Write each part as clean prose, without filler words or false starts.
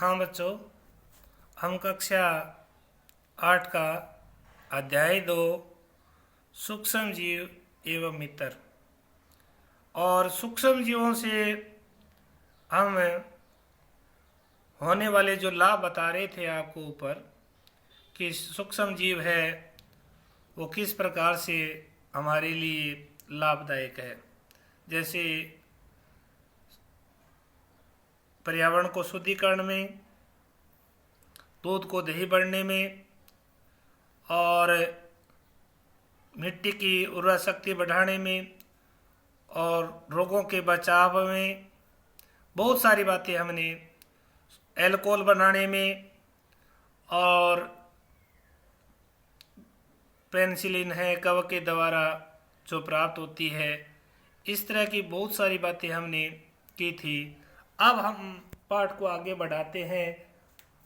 हाँ बच्चों, हम कक्षा 8 का अध्याय 2 सूक्ष्म जीव एवं मित्र और सूक्ष्म जीवों से हम होने वाले जो लाभ बता रहे थे आपको ऊपर कि सूक्ष्म जीव है वो किस प्रकार से हमारे लिए लाभदायक है। जैसे पर्यावरण को शुद्धिकरण में, दूध को दही बढ़ने में और मिट्टी की उर्वरा शक्ति बढ़ाने में और रोगों के बचाव में बहुत सारी बातें हमने, एल्कोहल बनाने में और पेनिसिलिन है कवक के द्वारा जो प्राप्त होती है, इस तरह की बहुत सारी बातें हमने की थी। अब हम पाठ को आगे बढ़ाते हैं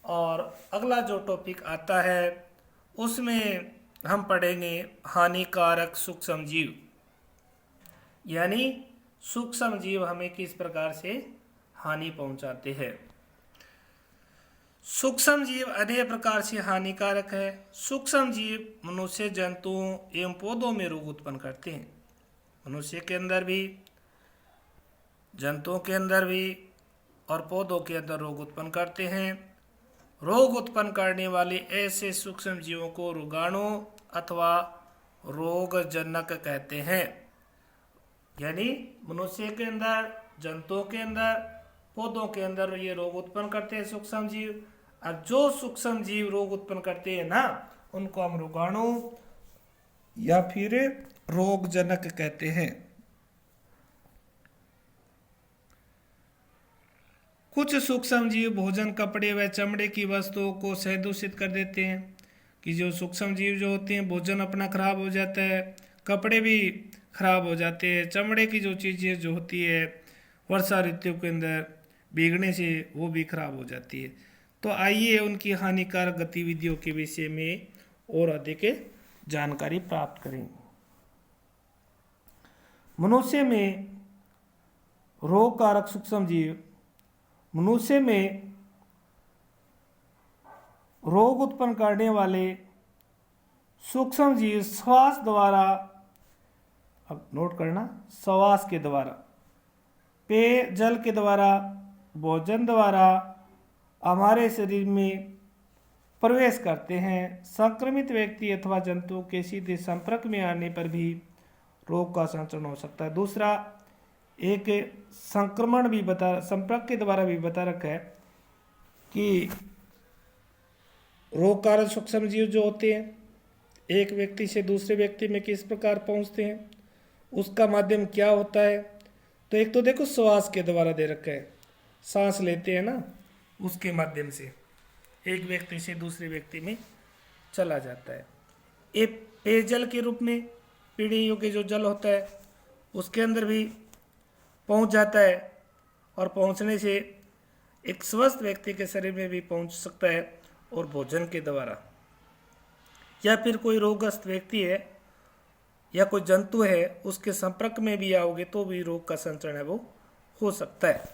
और अगला जो टॉपिक आता है उसमें हम पढ़ेंगे हानिकारक सूक्ष्म जीव, यानी सूक्ष्म जीव हमें किस प्रकार से हानि पहुंचाते हैं। सूक्ष्म जीव अनेक प्रकार से हानिकारक है। सूक्ष्म जीव मनुष्य, जंतुओं एवं पौधों में रोग उत्पन्न करते हैं। मनुष्य के अंदर भी, जंतुओं के अंदर भी और पौधों के अंदर रोग उत्पन्न करते हैं। रोग उत्पन्न करने वाले ऐसे सूक्ष्म जीवों को रोगाणु अथवा रोगजनक कहते हैं। यानी मनुष्य के अंदर, जंतुओं के अंदर, पौधों के अंदर ये रोग उत्पन्न करते हैं सूक्ष्म जीव। और जो सूक्ष्म जीव रोग उत्पन्न करते हैं ना, उनको हम रोगाणु या फिर रोगजनक कहते हैं। कुछ सूक्ष्म जीव भोजन, कपड़े व चमड़े की वस्तुओं को सदूषित कर देते हैं। कि जो सूक्ष्म जीव जो होते हैं, भोजन अपना खराब हो जाता है, कपड़े भी खराब हो जाते हैं, चमड़े की जो चीज़ें जो होती है वर्षा ऋतु के अंदर भीगने से वो भी खराब हो जाती है। तो आइए उनकी हानिकारक गतिविधियों के विषय में और अधिक जानकारी प्राप्त करें। मनुष्य में रोगकारक सूक्ष्म जीव, मनुष्य में रोग उत्पन्न करने वाले सूक्ष्म जीव श्वास द्वारा, अब नोट करना, श्वास के द्वारा, पेय जल के द्वारा, भोजन द्वारा हमारे शरीर में प्रवेश करते हैं। संक्रमित व्यक्ति अथवा जंतु के सीधे संपर्क में आने पर भी रोग का संचरण हो सकता है। दूसरा, एक संक्रमण भी संपर्क के द्वारा भी बता रखा है कि रोगकारक सूक्ष्म जीव जो होते हैं एक व्यक्ति से दूसरे व्यक्ति में किस प्रकार पहुंचते हैं, उसका माध्यम क्या होता है। तो एक तो देखो श्वास के द्वारा दे रखा है, सांस लेते हैं ना, उसके माध्यम से एक व्यक्ति से दूसरे व्यक्ति में चला जाता है। एक पेयजल के रूप में पीने योग्य जो जल होता है उसके अंदर भी पहुंच जाता है और पहुंचने से एक स्वस्थ व्यक्ति के शरीर में भी पहुंच सकता है। और भोजन के द्वारा, या फिर कोई रोगग्रस्त व्यक्ति है या कोई जंतु है उसके संपर्क में भी आओगे तो भी रोग का संचरण है वो हो सकता है।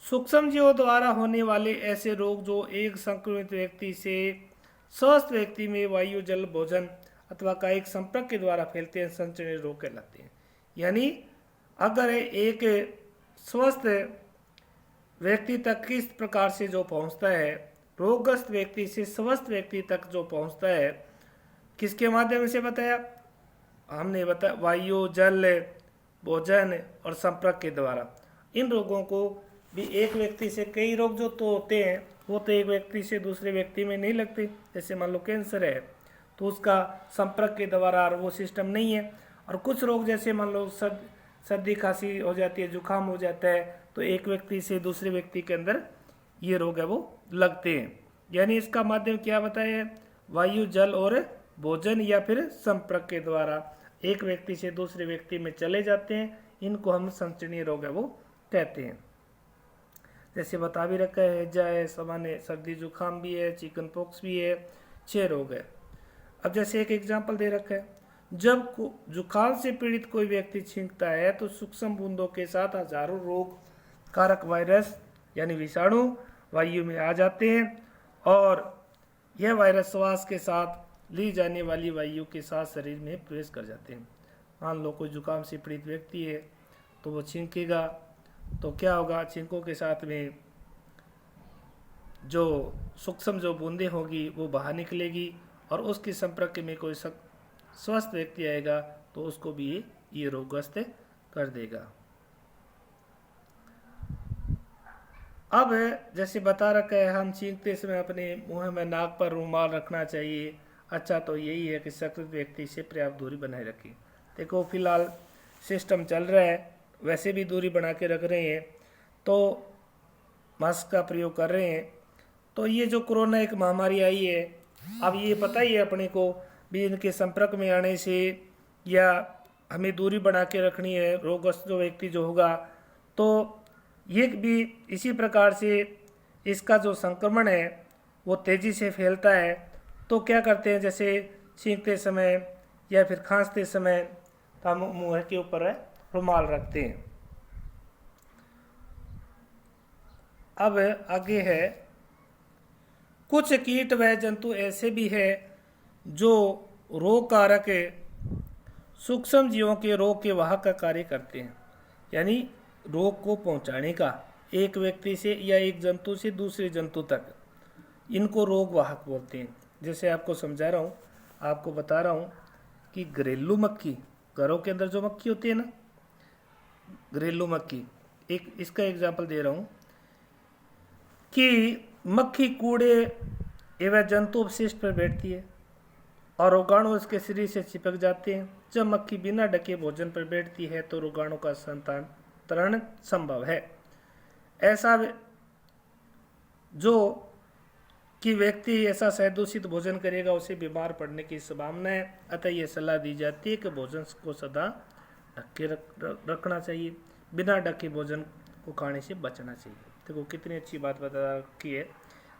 सूक्ष्म जीवों द्वारा होने वाले ऐसे रोग जो एक संक्रमित व्यक्ति से स्वस्थ व्यक्ति में वायु, जल, भोजन अथवा कायिक संपर्क के द्वारा फैलते हैं, संचरणीय रोग कहलाते हैं। यानी अगर एक स्वस्थ व्यक्ति तक किस प्रकार से जो पहुंचता है, रोगग्रस्त व्यक्ति से स्वस्थ व्यक्ति तक जो पहुंचता है, किसके माध्यम से बताया हमने, बताया वायु, जल, भोजन और संपर्क के द्वारा। इन रोगों को भी एक व्यक्ति से, कई रोग जो तो होते हैं वो तो एक व्यक्ति से दूसरे व्यक्ति में नहीं लगते। जैसे मान लो कैंसर है तो उसका संपर्क के द्वारा वो सिस्टम नहीं है। और कुछ रोग जैसे मान लो सर्दी खांसी हो जाती है, जुकाम हो जाता है, तो एक व्यक्ति से दूसरे व्यक्ति के अंदर ये रोग है वो लगते हैं। यानी इसका माध्यम क्या बताया है, वायु, जल और भोजन या फिर संपर्क के द्वारा एक व्यक्ति से दूसरे व्यक्ति में चले जाते हैं। इनको हम संचरणीय रोग है वो कहते हैं। जैसे बता भी रखा है, हैजा है, सामान्य सर्दी जुकाम भी है, चिकन पॉक्स भी है, 6 रोग है। अब जैसे एक एग्जाम्पल दे रखा है, जब जुकाम से पीड़ित कोई व्यक्ति छींकता है तो सूक्ष्म बूंदों के साथ हजारों रोग कारक वायरस यानी विषाणु वायु में आ जाते हैं और यह वायरस श्वास के साथ ली जाने वाली वायु के साथ शरीर में प्रवेश कर जाते हैं। मान लो कोई जुकाम से पीड़ित व्यक्ति है तो वो छींकेगा तो क्या होगा, छींकों के साथ में जो सूक्ष्म जो बूंदें होगी वो बाहर निकलेगी और उसके संपर्क में कोई स्वस्थ व्यक्ति आएगा तो उसको भी ये रोग ग्रस्त कर देगा। अब जैसे बता रखा है हम छींकते समय अपने मुंह में नाक पर रुमाल रखना चाहिए। अच्छा, तो यही है कि संक्रमित व्यक्ति से पर्याप्त दूरी बनाए रखें। देखो फिलहाल सिस्टम चल रहा है, वैसे भी दूरी बना के रख रहे हैं तो मास्क का प्रयोग कर रहे हैं। तो ये जो कोरोना एक महामारी आई है, अब ये पता ही है अपने को भी इनके संपर्क में आने से या हमें दूरी बना के रखनी है, रोगग्रस्त जो व्यक्ति जो होगा तो ये भी इसी प्रकार से इसका जो संक्रमण है वो तेज़ी से फैलता है। तो क्या करते हैं, जैसे छींकते समय या फिर खांसते समय हम मुंह के ऊपर रुमाल रखते हैं। अब आगे है, कुछ कीट व जंतु ऐसे भी है जो रोग कारक सूक्ष्म जीवों के रोग के वाहक का कार्य करते हैं, यानी रोग को पहुंचाने का एक व्यक्ति से या एक जंतु से दूसरे जंतु तक, इनको रोग वाहक बोलते हैं। जैसे आपको समझा रहा हूँ, आपको बता रहा हूँ कि घरेलू मक्खी, घरों के अंदर जो मक्खी होती है ना, घरेलू मक्खी, एक इसका एग्जाम्पल दे रहा हूँ कि मक्खी कूड़े एवं जंतु अपशिष्ट पर बैठती है और रोगाणु उसके शरीर से चिपक जाते हैं। जब मक्खी बिना ढके भोजन पर बैठती है तो रोगाणु का संतान संभव है। ऐसा जो कि व्यक्ति ऐसा सहदूषित भोजन करेगा उसे बीमार पड़ने की संभावना है। अतः यह सलाह दी जाती है कि भोजन को सदा ढक के रखना चाहिए, बिना ढके भोजन को खाने से बचना चाहिए। देखो कितनी अच्छी बात बता रखी है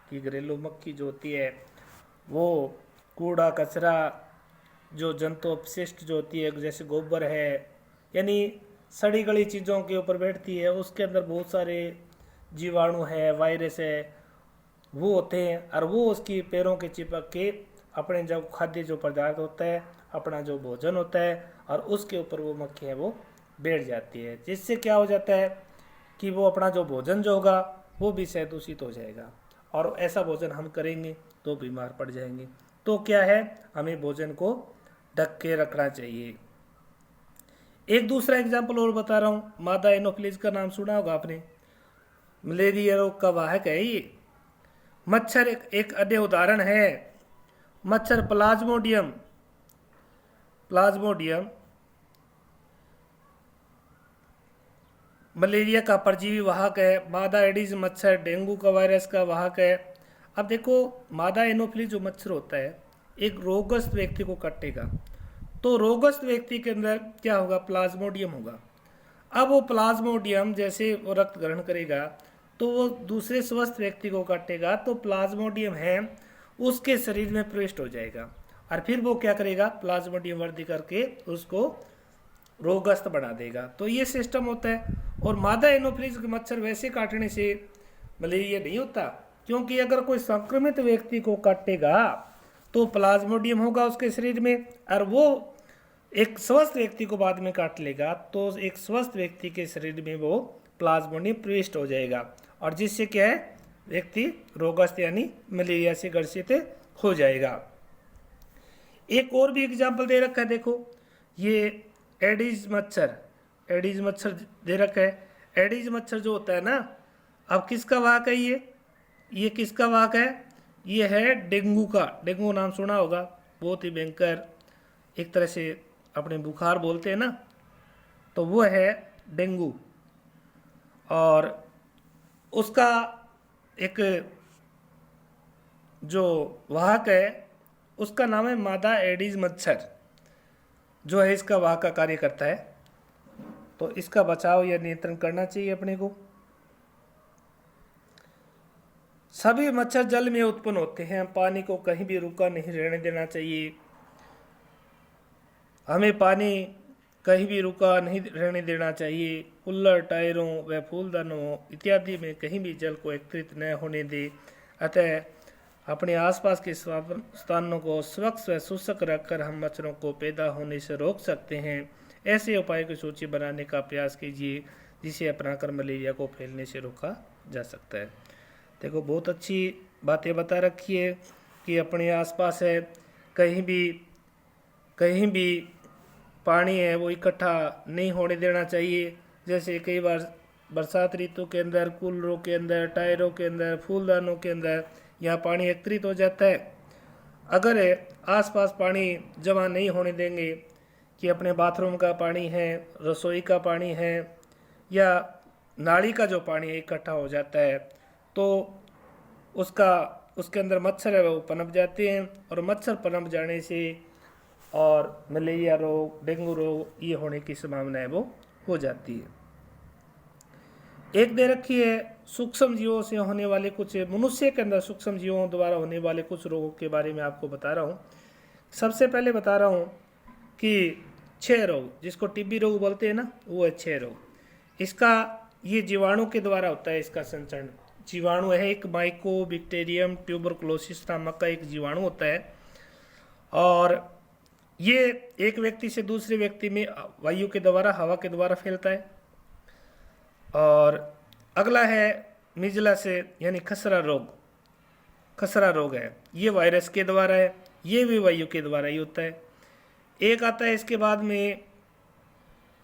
कि घरेलू मक्खी जो होती है वो कूड़ा कचरा जो जंतु अपशिष्ट जो होती है, जैसे गोबर है, यानी सड़ी गली चीज़ों के ऊपर बैठती है, उसके अंदर बहुत सारे जीवाणु है, वायरस है, वो होते हैं और वो उसकी पैरों के चिपक के अपने जो खाद्य जो पदार्थ होता है, अपना जो भोजन होता है, और उसके ऊपर वो मक्खी है वो बैठ जाती है, जिससे क्या हो जाता है कि वो अपना जो भोजन जो होगा वो भी सहदूषित हो जाएगा और ऐसा भोजन हम करेंगे तो बीमार पड़ जाएंगे। तो क्या है, हमें भोजन को ढक के रखना चाहिए। एक दूसरा एग्जाम्पल और बता रहा हूँ, मादा एनोफिलीज का नाम सुना होगा आपने, मलेरिया रोग का वाहक है ये। मच्छर एक अन्य उदाहरण है। मच्छर प्लाज्मोडियम मलेरिया का परजीवी वाहक है। मादा एडिस मच्छर डेंगू का वायरस का वाहक है। अब देखो, मादा एनोफिलीज जो मच्छर होता है एक रोगग्रस्त व्यक्ति को काटेगा तो रोगग्रस्त व्यक्ति के अंदर क्या होगा, प्लाज्मोडियम होगा। अब वो प्लाज्मोडियम जैसे वो रक्त ग्रहण करेगा तो वो दूसरे स्वस्थ व्यक्ति को काटेगा तो प्लाज्मोडियम है उसके शरीर में प्रविष्ट हो जाएगा और फिर वो क्या करेगा, प्लाज्मोडियम वृद्धि करके उसको रोगग्रस्त बना देगा। तो ये सिस्टम होता है। और मादा एनोफिलीज मच्छर वैसे काटने से मलेरिया नहीं होता, क्योंकि अगर कोई संक्रमित व्यक्ति को काटेगा तो प्लाज्मोडियम होगा उसके शरीर में और वो एक स्वस्थ व्यक्ति को बाद में काट लेगा तो एक स्वस्थ व्यक्ति के शरीर में वो प्लाज्मोडियम प्रविष्ट हो जाएगा और जिससे क्या है, व्यक्ति रोगग्रस्त यानी मलेरिया से ग्रसित हो जाएगा। एक और भी एग्जाम्पल दे रखा है, देखो ये एडिस मच्छर दे रखा है। एडिस मच्छर जो होता है ना, अब किसका वाहक है ये किसका वाहक है, ये है डेंगू का। डेंगू नाम सुना होगा, बहुत ही भयंकर एक तरह से अपने बुखार बोलते हैं ना, तो वो है डेंगू। और उसका एक जो वाहक है उसका नाम है मादा एडिस मच्छर, जो है इसका वाहक का कार्य करता है। तो इसका बचाव या नियंत्रण करना चाहिए अपने को। सभी मच्छर जल में उत्पन्न होते हैं, पानी को कहीं भी रुका नहीं रहने देना चाहिए। हमें पानी कहीं भी रुका नहीं रहने देना चाहिए। कूलर, टायरों व फूलदानों इत्यादि में कहीं भी जल को एकत्रित न होने दे। अतः अपने आसपास के स्थानों को स्वच्छ व शुष्क रखकर हम मच्छरों को पैदा होने से रोक सकते हैं। ऐसे उपायों की सूची बनाने का प्रयास कीजिए जिसे अपनाकर मलेरिया को फैलने से रोका जा सकता है। देखो, बहुत अच्छी बातें बता रखी है कि अपने आसपास है कहीं भी पानी है वो इकट्ठा नहीं होने देना चाहिए। जैसे कई बार बरसात ऋतु के अंदर कूलरों के अंदर, टायरों के अंदर, फूलदानों के अंदर यहाँ पानी एकत्रित हो जाता है। अगर आसपास पानी जमा नहीं होने देंगे कि अपने बाथरूम का पानी है, रसोई का पानी है या नाली का जो पानी इकट्ठा हो जाता है तो उसके अंदर मच्छर है वो पनप जाते हैं और मच्छर पनप जाने से और मलेरिया रोग, डेंगू रोग ये होने की संभावना है वो हो जाती है। एक दे रखी है सूक्ष्म जीवों से होने वाले कुछ, मनुष्य के अंदर सूक्ष्म जीवों द्वारा होने वाले कुछ रोगों के बारे में आपको बता रहा हूँ। सबसे पहले बता रहा हूँ कि क्षय रोग, जिसको टीबी रोग बोलते हैं ना, वो है क्षय रोग। इसका ये जीवाणु के द्वारा होता है। इसका संचरण जीवाणु है एक माइकोबैक्टीरियम ट्यूबरकुलोसिस नामक का एक जीवाणु होता है और ये एक व्यक्ति से दूसरे व्यक्ति में वायु के द्वारा, हवा के द्वारा फैलता है। और अगला है मिजला से यानी खसरा रोग है, ये वायरस के द्वारा है, ये भी वायु के द्वारा ही होता है। एक आता है इसके बाद में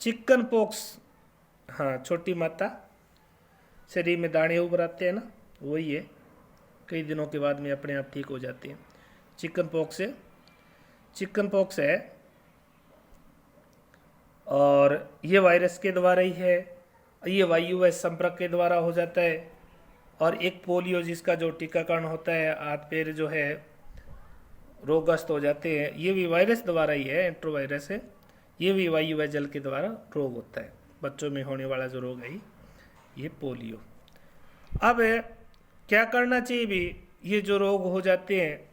चिकन पॉक्स, हाँ, छोटी माता शरीर में दाने उभर आते हैं ना, वही है, कई दिनों के बाद में अपने आप ठीक हो जाते हैं। चिकन पॉक्स है और ये वायरस के द्वारा ही है। ये वायु व संपर्क के द्वारा हो जाता है। और एक पोलियो जिसका जो टीकाकरण होता है, हाथ पैर जो है रोगग्रस्त हो जाते हैं, ये भी वायरस द्वारा ही है, एंट्रोवायरस है। ये भी वायु व जल के द्वारा रोग होता है। बच्चों में होने वाला जो रोग है ये पोलियो। अब क्या करना चाहिए भी, ये जो रोग हो जाते हैं,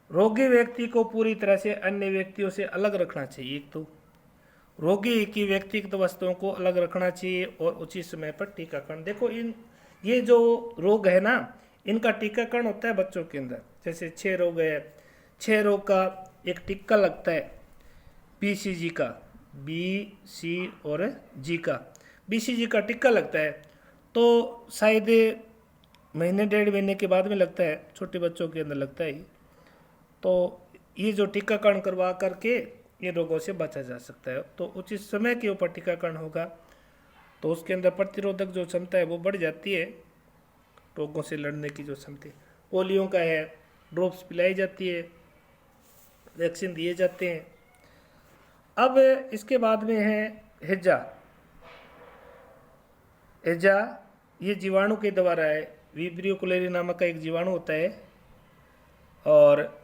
रोगी व्यक्ति को पूरी तरह से अन्य व्यक्तियों से अलग रखना चाहिए। एक तो रोगी की व्यक्तिगत वस्तुओं को अलग रखना चाहिए और उचित समय पर टीकाकरण। देखो, ये जो रोग है ना, इनका टीकाकरण होता है बच्चों के अंदर। जैसे क्षय रोग है, क्षय रोग का एक टीका लगता है BCG का, BC और G का, BCG का टीका लगता है। तो शायद महीने 1.5 महीने के बाद में लगता है, छोटे बच्चों के अंदर लगता है। तो ये जो टीकाकरण करवा करके ये रोगों से बचा जा सकता है। तो उचित समय के ऊपर टीकाकरण होगा तो उसके अंदर प्रतिरोधक जो क्षमता है वो बढ़ जाती है, रोगों से लड़ने की जो क्षमता। पोलियो का है, ड्रॉप्स पिलाई जाती है, वैक्सीन दिए जाते हैं। अब इसके बाद में है हैजा ये जीवाणु के द्वारा है। विब्रियो कुलेरी नामक का एक जीवाणु होता है और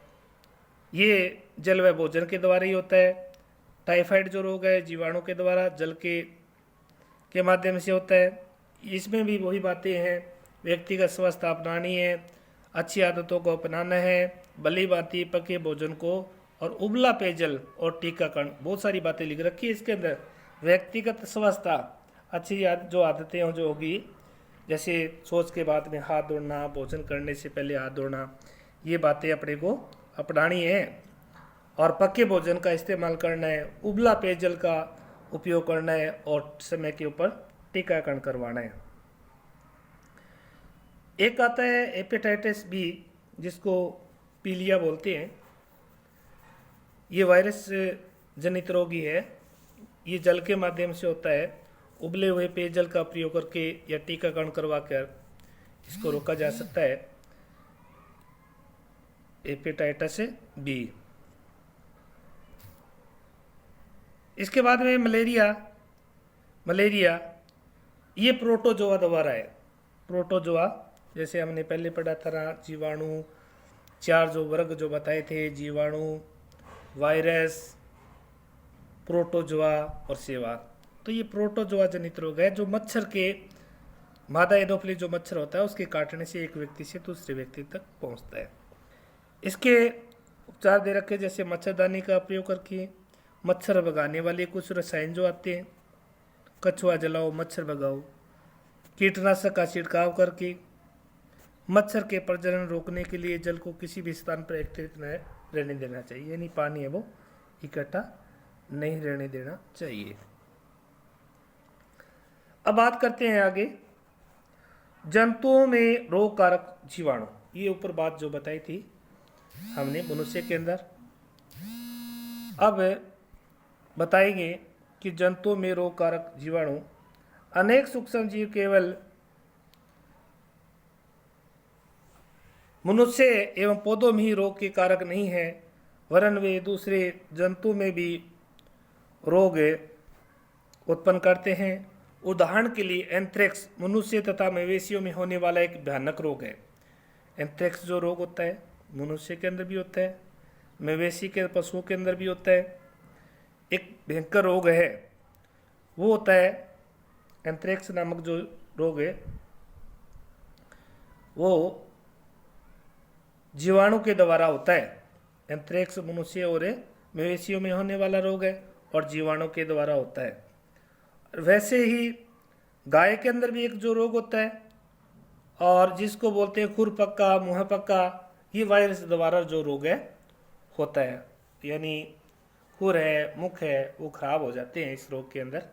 ये जल व भोजन के द्वारा ही होता है। टाइफाइड जो रोग है जीवाणु के द्वारा जल के माध्यम से होता है। इसमें भी वही बातें हैं, व्यक्तिगत स्वास्थ्य अपनानी है, अच्छी आदतों को अपनाना है, भली भांति पके भोजन को और उबला पेयजल और टीकाकरण। बहुत सारी बातें लिख रखी है इसके अंदर। व्यक्तिगत स्वास्थ्य, अच्छी जो आदतें हो जो होगी, जैसे सोच के बाद में हाथ धोना, भोजन करने से पहले हाथ धोना, ये बातें अपने को अपनानी है। और पके भोजन का इस्तेमाल करना है, उबला पेयजल का उपयोग करना है और समय के ऊपर टीकाकरण करवाना है। एक आता है हेपेटाइटिस बी, जिसको पीलिया बोलते हैं। ये वायरस जनित रोग ही है। ये जल के माध्यम से होता है। उबले हुए पेयजल का प्रयोग करके या टीकाकरण करवा कर इसको रोका जा सकता है, हेपेटाइटिस बी। इसके बाद में मलेरिया ये प्रोटोजोआ द्वारा है। प्रोटोजोआ जैसे हमने पहले पढ़ा था, जीवाणु 4 जो वर्ग जो बताए थे, जीवाणु, वायरस, प्रोटोजोआ और सेवा। तो ये प्रोटोजोआ जनित रोग है जो मच्छर के, मादा एनोफिलिस जो मच्छर होता है उसके काटने से एक व्यक्ति से दूसरे व्यक्ति तक पहुंचता है। इसके उपचार दे रखे, जैसे मच्छरदानी का प्रयोग करके, मच्छर भगाने वाले कुछ रसायन जो आते हैं, कछुआ जलाओ, मच्छर भगाओ, कीटनाशक का छिड़काव करके मच्छर के प्रजनन रोकने के लिए जल को किसी भी स्थान पर एकत्रित न रहने देना चाहिए, यानी पानी है वो इकट्ठा नहीं रहने देना चाहिए। अब बात करते हैं आगे जंतुओं में रोग कारक जीवाणु। ये ऊपर बात जो बताई थी हमने मनुष्य के अंदर, अब बताएंगे कि जंतुओं में रोग कारक जीवाणु अनेक सूक्ष्म जीव केवल मनुष्य एवं पौधों में ही रोग के कारक नहीं है, वरन वे दूसरे जंतु में भी रोग उत्पन्न करते हैं। उदाहरण के लिए एंथ्रेक्स मनुष्य तथा मवेशियों में होने वाला एक भयानक रोग है। एंथ्रेक्स जो रोग होता है मनुष्य के अंदर भी होता है, मवेशी के पशुओं के अंदर भी होता है। एक भयंकर रोग है वो होता है एंथ्रेक्स नामक जो रोग है वो जीवाणु के द्वारा होता है। एंथ्रेक्स मनुष्य और मवेशियों में होने वाला रोग है और जीवाणु के द्वारा होता है। वैसे ही गाय के अंदर भी एक जो रोग होता है और जिसको बोलते हैं खुर पक्का, मुँह पक्का, ये वायरस द्वारा जो रोग है होता है, यानी खुर है, मुख है, वो खराब हो जाते हैं इस रोग के अंदर।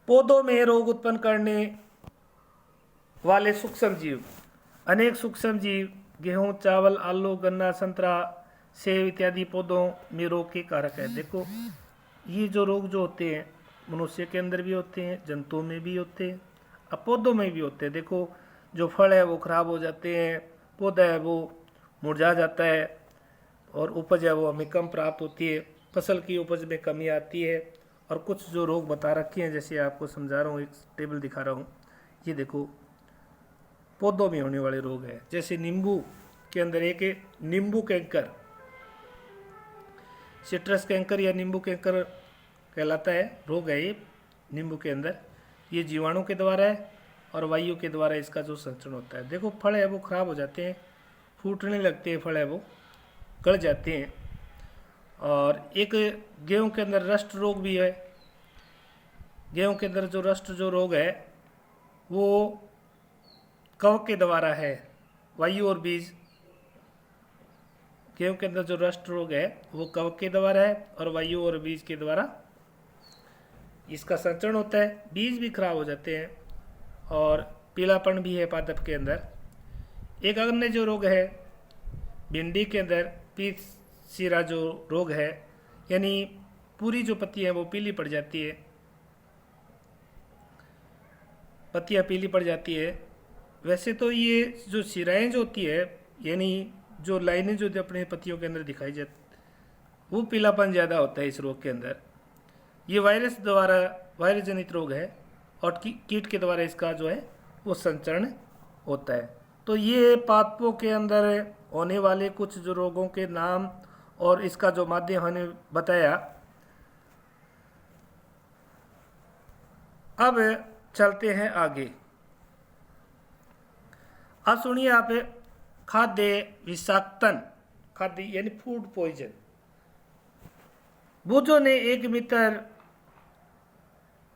पौधों में रोग उत्पन्न करने वाले सूक्ष्म जीव अनेक सूक्ष्म जीव गेहूं, चावल, आलू, गन्ना, संतरा, सेब इत्यादि पौधों में रोग के कारक है। देखो ये जो रोग जो होते हैं मनुष्य के अंदर भी होते हैं, जंतुओं में भी होते हैं, अब पौधों में भी होते हैं। देखो जो फल है वो खराब हो जाते हैं, पौधा है वो मुरझा जाता है और उपज है वो हमें कम प्राप्त होती है, फसल की उपज में कमी आती है। और कुछ जो रोग बता रखे हैं जैसे आपको समझा रहा हूँ, एक टेबल दिखा रहा हूँ, ये देखो पौधों में होने वाले रोग है। जैसे नींबू के अंदर एक नींबू कैंकर, सिट्रस कैंकर या नींबू कैंकर कहलाता है, रोग है ये नींबू के अंदर। ये जीवाणु के द्वारा है और वायु के द्वारा इसका जो संचरण होता है। देखो फल है वो खराब हो जाते हैं, फूटने लगते हैं, फल है वो गल जाते हैं। और एक गेहूं के अंदर रस्ट रोग भी है। गेहूं के अंदर जो रस्ट जो रोग है वो कवक के द्वारा है, वायु और बीज। गेहूं के अंदर जो रस्ट रोग है वो कवक के द्वारा है और वायु और बीज के द्वारा इसका संचरण होता है। बीज भी खराब हो जाते हैं और पीलापन भी है पादप के अंदर। एक अन्य जो रोग है भिंडी के अंदर पीत सीरा जो रोग है, यानी पूरी जो पत्ती है वो पीली पड़ जाती है, पत्तियाँ पीली पड़ जाती है। वैसे तो ये जो सिराएँ जो होती है, यानी जो लाइनें जो अपने पत्तियों के अंदर दिखाई जाती, वो पीलापन ज़्यादा होता है इस रोग के अंदर। ये वायरस द्वारा, वायरस जनित रोग है और कीट के द्वारा इसका जो है वो संचरण होता है। तो ये पादपों के अंदर होने वाले कुछ जो रोगों के नाम और इसका जो माध्यम हमने बताया। अब चलते हैं आगे। अब सुनिए आप, खाद्य विषाक्तन, खाद्य यानी फूड पॉइजन। बुद्धो ने एक मित्र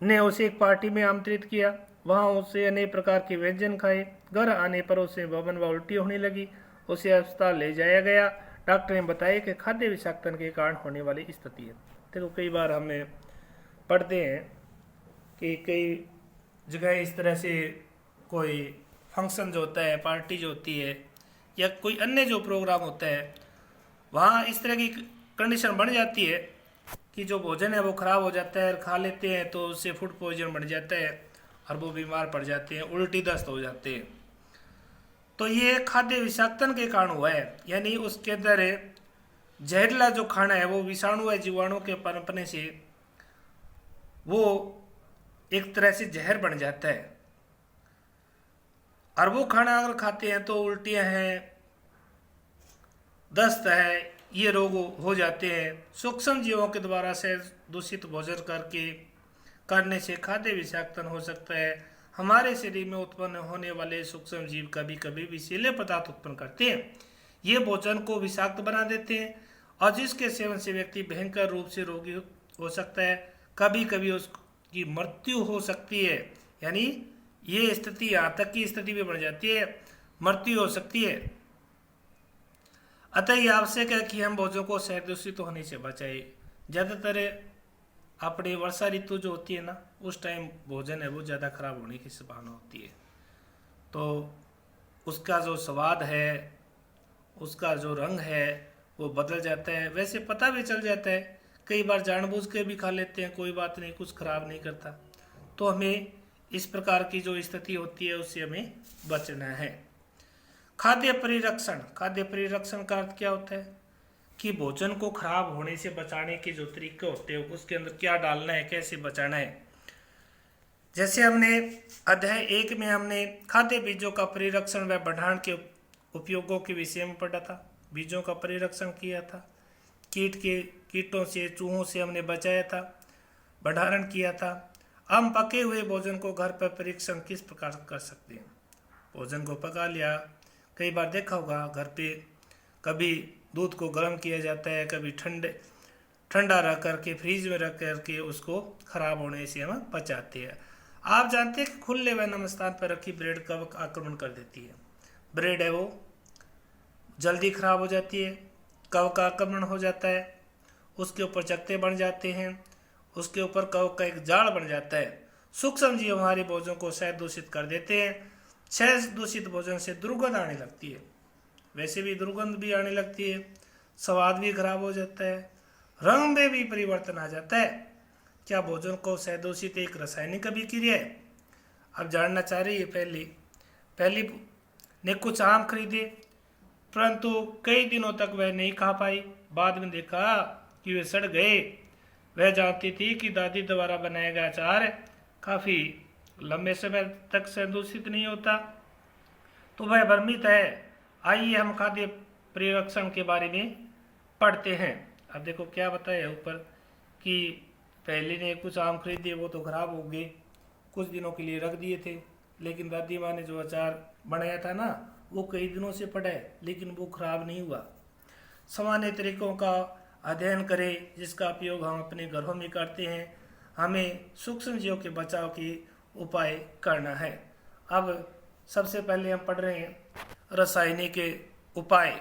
ने उसे एक पार्टी में आमंत्रित किया, वहां उसे अनेक प्रकार के व्यंजन खाए। घर आने पर उसे वमन व उल्टी होने लगी, उसे अस्पताल ले जाया गया। डॉक्टर ने बताया कि खाद्य विषाक्तन के कारण होने वाली स्थिति है। देखो कई बार हमें पढ़ते हैं कि कई जगह इस तरह से कोई फंक्शन जो होता है, पार्टी जो होती है या कोई अन्य जो प्रोग्राम होता है, वहाँ इस तरह की कंडीशन बन जाती है कि जो भोजन है वो खराब हो जाता है, खा लेते हैं तो उससे फूड पॉइजन बढ़ जाता है और वो बीमार पड़ जाते हैं, उल्टी दस्त हो जाते हैं। तो ये खाद्य विषाक्तन के कारण हुआ है, यानी उसके अंदर जहरीला जो खाना है वो विषाणु या जीवाणु के पनपने से वो एक तरह से जहर बन जाता है। और वो खाना अगर खाते हैं तो उल्टियाँ हैं, दस्त है, ये रोग हो जाते हैं। सूक्ष्म जीवों के द्वारा से दूषित भोजन करने से खाद्य विषाक्तन हो सकता है। हमारे शरीर में उत्पन्न होने वाले सूक्ष्म जीव कभी कभी विषैले पदार्थ उत्पन्न करते हैं, ये भोजन को विषाक्त बना देते हैं और जिसके सेवन से व्यक्ति भयंकर रूप से रोगी हो सकता है, कभी कभी उसकी मृत्यु हो सकती है। यानी ये स्थिति यहाँ तक की स्थिति भी बढ़ जाती है, मृत्यु हो सकती है। अतः यह आवश्यक है कि हम भोजन को शहद दूषित होने से बचाए। ज़्यादातर अपनी वर्षा ऋतु जो होती है ना, उस टाइम भोजन है वो ज़्यादा खराब होने की संभावना होती है। तो उसका जो स्वाद है, उसका जो रंग है वो बदल जाता है। वैसे पता भी चल जाता है, कई बार जानबूझ के भी खा लेते हैं, कोई बात नहीं, कुछ खराब नहीं करता। तो हमें इस प्रकार की जो स्थिति होती है उससे हमें बचना है। खाद्य परिरक्षण, खाद्य परिरक्षण का अर्थ क्या होता है कि भोजन को खराब होने से बचाने के जो तरीके होते हैं उसके अंदर क्या डालना है, कैसे बचाना है। जैसे हमने अध्याय 1 में हमने खाद्य बीजों का परिरक्षण व बढ़ान के उपयोगों के विषय में पढ़ा था। बीजों का परिरक्षण किया था, कीटों से, चूहों से हमने बचाया था, भंडारण किया था। हम पके हुए भोजन को घर पर परीक्षण किस प्रकार कर सकते हैं। भोजन को पका लिया, कई बार देखा होगा घर पे कभी दूध को गर्म किया जाता है, कभी ठंडा रख करके फ्रीज में रख करके उसको खराब होने से हम बचाते हैं। आप जानते हैं कि खुले व नम स्थान पर रखी ब्रेड कवक आक्रमण कर देती है। ब्रेड है वो जल्दी खराब हो जाती है, कवक का आक्रमण हो जाता है, उसके ऊपर चकत्ते बन जाते हैं, उसके ऊपर कवक का एक जाल बन जाता है। सूक्ष्म जीव हमारे भोजन को शहद दूषित कर देते हैं। शहद दूषित भोजन से दुर्गंध आने लगती है, वैसे भी दुर्गंध भी आने लगती है, स्वाद भी खराब हो जाता है, रंग में भी परिवर्तन आ जाता है। क्या भोजन को शहद दूषित एक रासायनिक अभिक्रिया है? अब जानना चाह रही है। पहली ने कुछ आम खरीदे, परंतु कई दिनों तक वह नहीं खा पाई। बाद में देखा कि वे सड़ गए। वह जानती थी कि दादी द्वारा बनाया गया अचार काफ़ी लंबे समय तक संदूषित नहीं होता, तो वह भ्रमित है। आइए हम खाद्य परिरक्षण के बारे में पढ़ते हैं। अब देखो क्या बताया ऊपर कि पहले ने कुछ आम खरीदे, वो तो खराब हो गए, कुछ दिनों के लिए रख दिए थे, लेकिन दादी माँ ने जो अचार बनाया था ना वो कई दिनों से पड़ा है, लेकिन वो खराब नहीं हुआ। सामान्य तरीकों का अध्ययन करें जिसका उपयोग हम अपने घरों में करते हैं। हमें सूक्ष्म जीवों के बचाव के उपाय करना है। अब सबसे पहले हम पढ़ रहे हैं रासायनिक उपाय।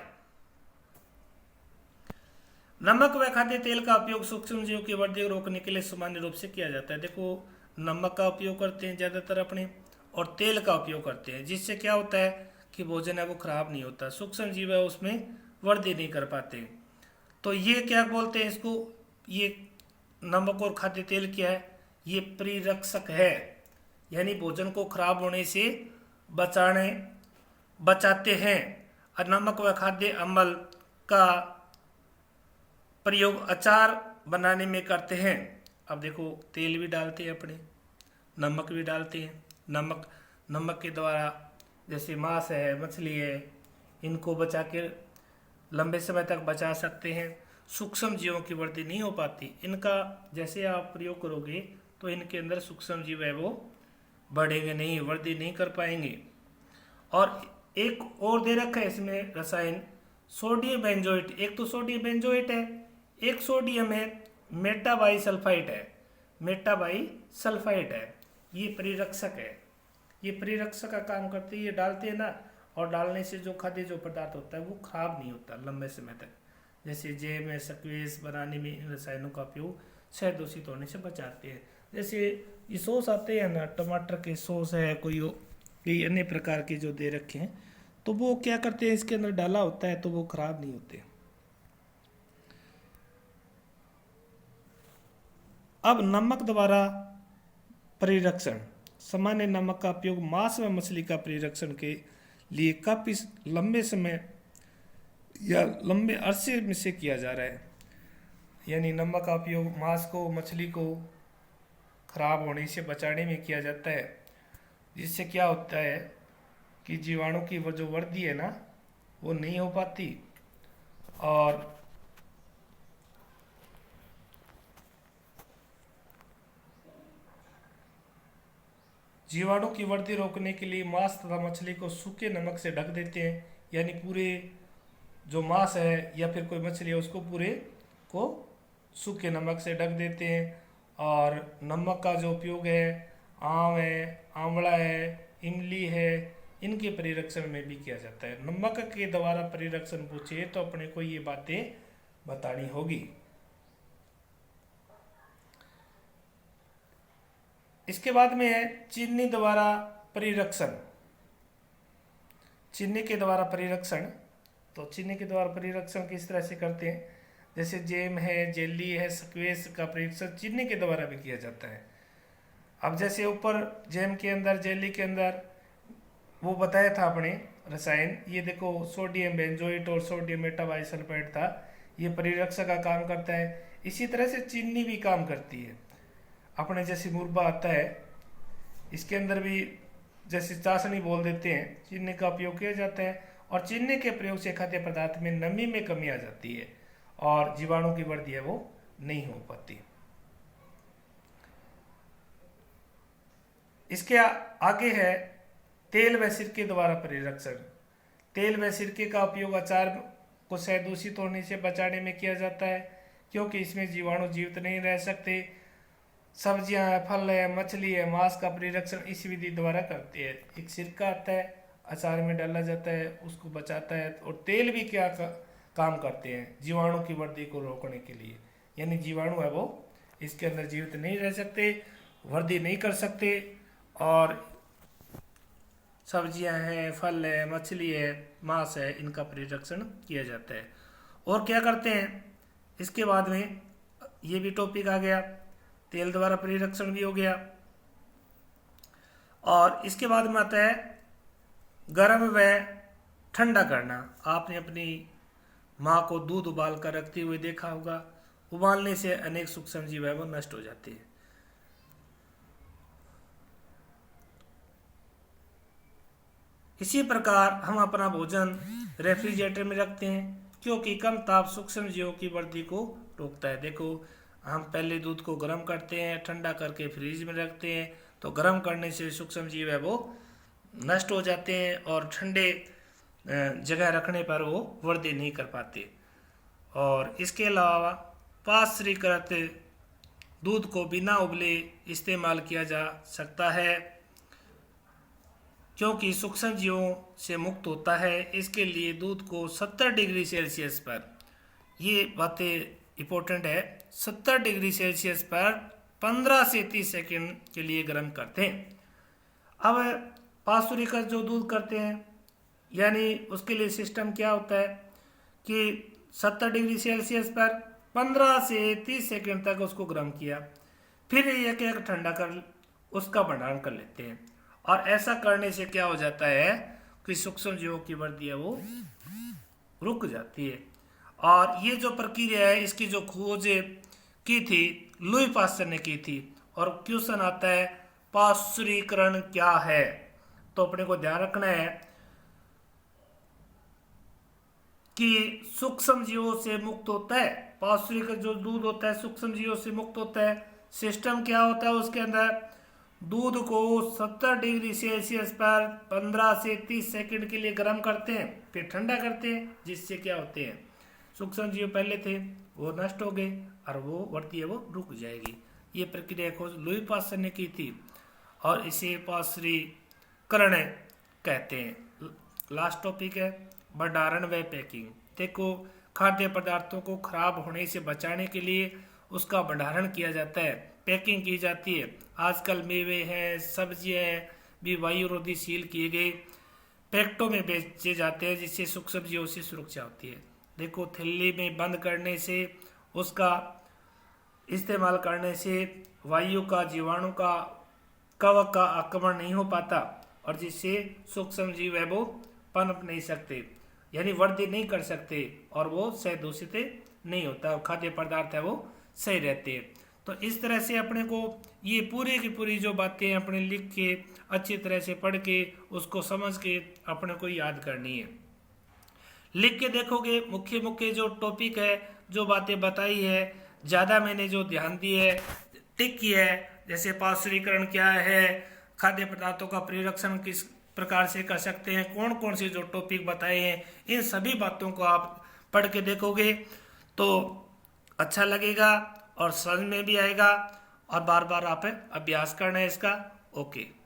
नमक व खाद्य तेल का उपयोग सूक्ष्म जीवों की वृद्धि को रोकने के लिए सामान्य रूप से किया जाता है। देखो नमक का उपयोग करते हैं ज़्यादातर अपने, और तेल का उपयोग करते हैं, जिससे क्या होता है कि भोजन है वो खराब नहीं होता, सूक्ष्म जीव है उसमें वृद्धि नहीं कर पाते। तो ये क्या बोलते हैं इसको, ये नमक और खाद्य तेल क्या है, ये परिरक्षक है, यानी भोजन को खराब होने से बचाते हैं। और नमक व खाद्य अम्ल का प्रयोग अचार बनाने में करते हैं। अब देखो तेल भी डालते हैं अपने, नमक भी डालते हैं। नमक के द्वारा जैसे मांस है, मछली है, इनको बचा के लंबे समय तक बचा सकते हैं। सूक्ष्म जीवों की वृद्धि नहीं हो पाती, इनका जैसे आप प्रयोग करोगे तो इनके अंदर सूक्ष्म जीव है वो बढ़ेंगे नहीं, वृद्धि नहीं कर पाएंगे। और एक और दे रखा है इसमें रसायन सोडियम बेंजोएट। एक तो सोडियम बेंजोएट है, एक सोडियम है मेटाबाइसल्फाइड है। मेटाबाइसल्फाइड है, ये परिरक्षक है, ये परिरक्षक का काम करते हैं। ये डालते हैं ना, और डालने से जो खाद्य जो पदार्थ होता है वो खराब नहीं होता लंबे समय तक। जैसे जैम है, सक्वेस बनाने में इन रसायनों का उपयोग शहद दूषित होने से बचाते हैं। जैसे ये सॉस आते हैं ना, टमाटर के सॉस है, कोई अन्य प्रकार के जो दे रखे हैं, तो वो क्या करते हैं इसके अंदर डाला होता है तो वो खराब नहीं होते। अब नमक द्वारा परिरक्षण। सामान्य नमक का उपयोग मांस व मछली का परिरक्षण के लिए काफ़ी लंबे समय या लंबे अरसे में से किया जा रहा है। यानी नमक का उपयोग मांस को, मछली को खराब होने से बचाने में किया जाता है, जिससे क्या होता है कि जीवाणु की वो जो वृद्धि है ना वो नहीं हो पाती, और जीवाणु की वृद्धि रोकने के लिए मांस तथा मछली को सूखे नमक से ढक देते हैं। यानी पूरे जो मांस है या फिर कोई मछली है उसको पूरे को सूखे नमक से ढक देते हैं। और नमक का जो उपयोग है आम है, आंवला है, इमली है, इनके परिरक्षण में भी किया जाता है। नमक के द्वारा परिरक्षण पूछे तो अपने को ये बातें बतानी होगी। इसके बाद में है चीनी द्वारा परिरक्षण। चीनी के द्वारा परिरक्षण, तो चीनी के द्वारा परिरक्षण किस तरह से करते हैं, जैसे जेम है, जेली है, स्क्वेश का परिरक्षण चीनी के द्वारा भी किया जाता है। अब जैसे ऊपर जेम के अंदर, जेली के अंदर वो बताया था अपने रसायन, ये देखो सोडियम बेंजोएट और सोडियम मेटाबाइसल्फाइड था, ये परिरक्षक का काम करता है। इसी तरह से चीनी भी काम करती है। अपने जैसे मुरब्बा आता है, इसके अंदर भी जैसे चाशनी बोल देते हैं, चीनी का उपयोग किया जाता है। और चीनी के प्रयोग से खाद्य पदार्थ में नमी में कमी आ जाती है और जीवाणु की वृद्धि है वो नहीं हो पाती। इसके आगे है तेल व सिरके द्वारा परिरक्षण। तेल व सिरके का उपयोग अचार को शायद दूषित होने से बचाने में किया जाता है, क्योंकि इसमें जीवाणु जीवित नहीं रह सकते। सब्जियां है, फल है, मछली है, मांस का परिरक्षण इस विधि द्वारा करते हैं। एक सिरका आता है, अचार में डाला जाता है, उसको बचाता है। और तेल भी क्या काम करते हैं, जीवाणु की वृद्धि को रोकने के लिए। यानी जीवाणु है वो इसके अंदर जीवित नहीं रह सकते, वृद्धि नहीं कर सकते। और सब्जियां हैं, फल है, मछली है, मांस है, इनका परिरक्षण किया जाता है। और क्या करते हैं, इसके बाद में ये भी टॉपिक आ गया, तेल द्वारा परिरक्षण भी हो गया। और इसके बाद में आता है गर्म व ठंडा करना। आपने अपनी माँ को दूध उबाल कर रखते हुए देखा होगा, उबालने से अनेक सूक्ष्म जीव है वो नष्ट हो जाते हैं। इसी प्रकार हम अपना भोजन रेफ्रिजरेटर में रखते हैं, क्योंकि कम ताप सूक्ष्म जीवों की वृद्धि को रोकता है। देखो, हम पहले दूध को गर्म करते हैं, ठंडा करके फ्रिज में रखते हैं, तो गर्म करने से सूक्ष्म जीव है वो नष्ट हो जाते हैं और ठंडे जगह रखने पर वो वृद्धि नहीं कर पाते। और इसके अलावा पाश्चुरीकृत दूध को बिना उबले इस्तेमाल किया जा सकता है, क्योंकि सूक्ष्म जीवों से मुक्त होता है। इसके लिए दूध को 70 डिग्री सेल्सियस पर, ये बातें इंपॉर्टेंट है, 70 डिग्री सेल्सियस पर 15 से 30 सेकंड के लिए गर्म करते हैं। अब पाश्चुरीकृत जो दूध करते हैं, यानी उसके लिए सिस्टम क्या होता है कि 70 डिग्री सेल्सियस पर 15 से 30 सेकंड तक उसको गर्म किया, फिर एक एक ठंडा कर उसका भंडारण कर लेते हैं। और ऐसा करने से क्या हो जाता है कि सूक्ष्म जीवों की वृद्धि है वो रुक जाती है। और ये जो प्रक्रिया है, इसकी जो खोज की थी लुई पास्चर ने की थी। और क्वेश्चन आता है पाश्चुरीकरण क्या है, तो अपने को ध्यान रखना है कि सूक्ष्म जीवों से मुक्त होता है। पाश्चुरीकृत जो दूध होता है सूक्ष्म जीवों से मुक्त होता है। सिस्टम क्या होता है, उसके अंदर दूध को 70 डिग्री सेल्सियस पर 15 से 30 सेकंड के लिए गर्म करते हैं, फिर ठंडा करते हैं, जिससे क्या होते हैं सूक्ष्म जीव पहले थे वो नष्ट हो गए और वो वृद्धि है वो रुक जाएगी। ये प्रक्रिया खोज लुई पास्चर ने की थी और इसे पाश्चुरीकरण कहते हैं। लास्ट टॉपिक है भंडारण व पैकिंग। देखो, खाद्य पदार्थों को खराब होने से बचाने के लिए उसका भंडारण किया जाता है, पैकिंग की जाती है। आजकल मेवे हैं, सब्जियां हैं भी वायुरोधी सील किए गए पैकेटों में बेचे जाते हैं, जिससे सूक्ष्म जीवों से सुरक्षा होती है। देखो, थैली में बंद करने से, उसका इस्तेमाल करने से वायु का, जीवाणु का, कवक का आक्रमण नहीं हो पाता और जिससे सूक्ष्म जीव है वो पनप नहीं सकते, यानी वृद्धि नहीं कर सकते और वो सह दूषित नहीं होता और खाद्य पदार्थ है वो सही रहते हैं। तो इस तरह से अपने को ये पूरी की पूरी जो बातें अपने लिख के अच्छी तरह से पढ़ के उसको समझ के अपने को याद करनी है। लिख के देखोगे मुख्य मुख्य जो टॉपिक है, जो बातें बताई है, ज़्यादा मैंने जो ध्यान दी है, टिक किया है, जैसे पाश्चुरीकरण क्या है, खाद्य पदार्थों का परिरक्षण प्रकार से कर सकते हैं, कौन कौन से जो टॉपिक बताए हैं, इन सभी बातों को आप पढ़ के देखोगे तो अच्छा लगेगा और समझ में भी आएगा और बार बार आप अभ्यास करना है इसका। ओके।